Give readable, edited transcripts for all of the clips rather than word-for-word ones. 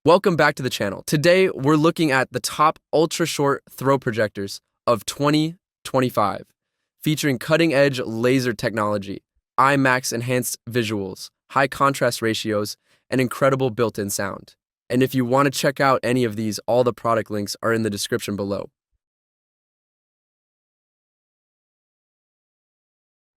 Welcome back to the channel. Today, we're looking at the top ultra-short throw projectors of 2025, featuring cutting-edge laser technology, IMAX enhanced visuals, high contrast ratios, and incredible built-in sound. And if you want to check out any of these, all the product links are in the description below.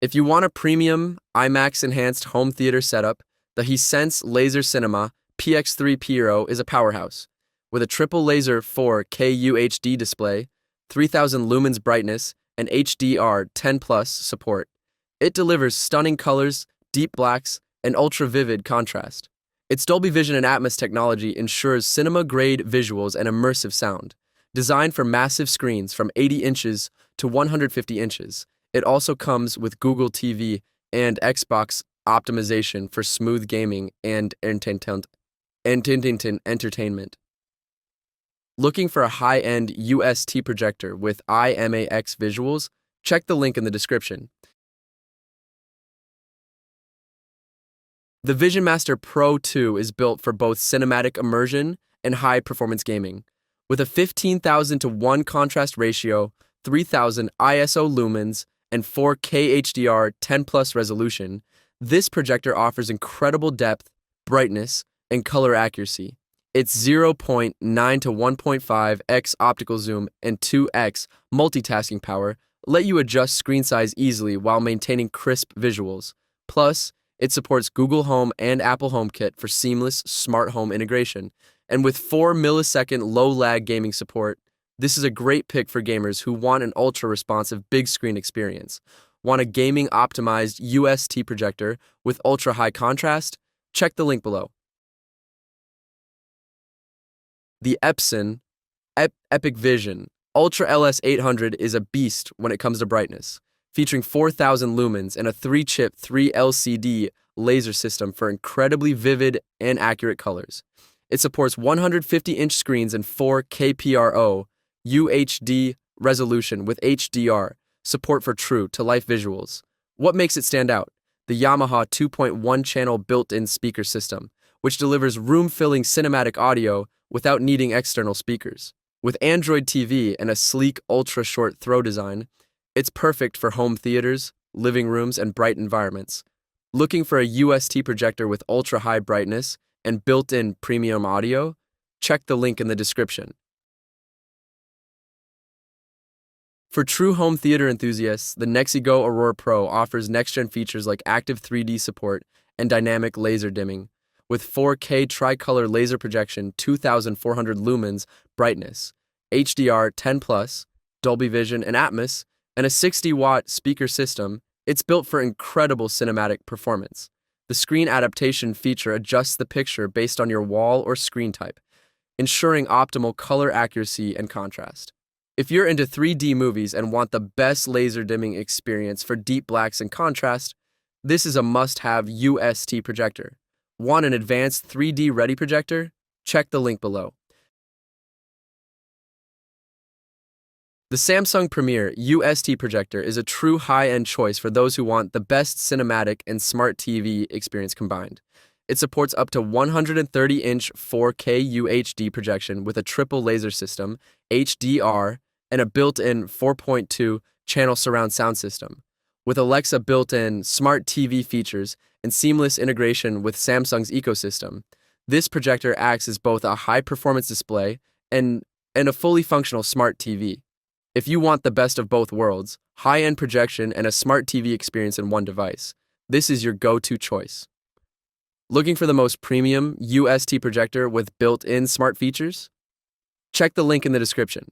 If you want a premium IMAX enhanced home theater setup, the Hisense Laser Cinema PX3 Pro is a powerhouse. With a triple laser 4K UHD display, 3000 lumens brightness, and HDR10 Plus support, it delivers stunning colors, deep blacks, and ultra-vivid contrast. Its Dolby Vision and Atmos technology ensures cinema-grade visuals and immersive sound. Designed for massive screens from 80 inches to 150 inches, it also comes with Google TV and Xbox optimization for smooth gaming and entertainment. Looking for a high-end UST projector with IMAX visuals? Check the link in the description. The VisionMaster Pro 2 is built for both cinematic immersion and high-performance gaming. With a 15,000 to 1 contrast ratio, 3000 ISO lumens, and 4K HDR 10 plus resolution, this projector offers incredible depth, brightness, and color accuracy. Its 0.9 to 1.5x optical zoom and 2x multitasking power let you adjust screen size easily while maintaining crisp visuals. Plus, it supports Google Home and Apple HomeKit for seamless smart home integration. And with 4-millisecond low-lag gaming support, this is a great pick for gamers who want an ultra-responsive big screen experience. Want a gaming-optimized UST projector with ultra-high contrast? Check the link below. The Epson Epic Vision Ultra LS 800 is a beast when it comes to brightness, featuring 4,000 lumens and a 3-chip 3LCD laser system for incredibly vivid and accurate colors. It supports 150-inch screens and 4K PRO UHD resolution with HDR support for true-to-life visuals. What makes it stand out? The Yamaha 2.1-channel built-in speaker system, which delivers room-filling cinematic audio without needing external speakers. With Android TV and a sleek ultra-short throw design, it's perfect for home theaters, living rooms, and bright environments. Looking for a UST projector with ultra-high brightness and built-in premium audio? Check the link in the description. For true home theater enthusiasts, the Nexigo Aurora Pro offers next-gen features like active 3D support and dynamic laser dimming. With 4K tricolor laser projection, 2,400 lumens brightness, HDR 10 plus, Dolby Vision and Atmos, and a 60-watt speaker system, it's built for incredible cinematic performance. The screen adaptation feature adjusts the picture based on your wall or screen type, ensuring optimal color accuracy and contrast. If you're into 3D movies and want the best laser dimming experience for deep blacks and contrast, this is a must-have UST projector. Want an advanced 3D ready projector? Check the link below. The Samsung Premier UST projector is a true high-end choice for those who want the best cinematic and smart TV experience combined. It supports up to 130-inch 4K UHD projection with a triple laser system, HDR, and a built-in 4.2-channel surround sound system. With Alexa built-in smart TV features and seamless integration with Samsung's ecosystem, this projector acts as both a high-performance display and a fully functional smart TV. If you want the best of both worlds, high-end projection and a smart TV experience in one device, this is your go-to choice. Looking for the most premium UST projector with built-in smart features? Check the link in the description.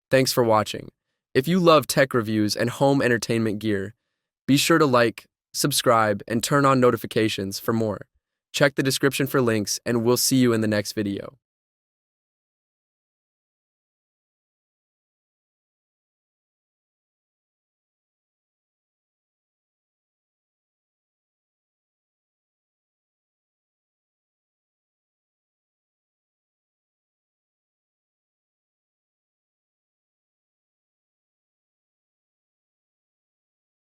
Thanks for watching. If you love tech reviews and home entertainment gear, be sure to like, subscribe, and turn on notifications for more. Check the description for links, and we'll see you in the next video.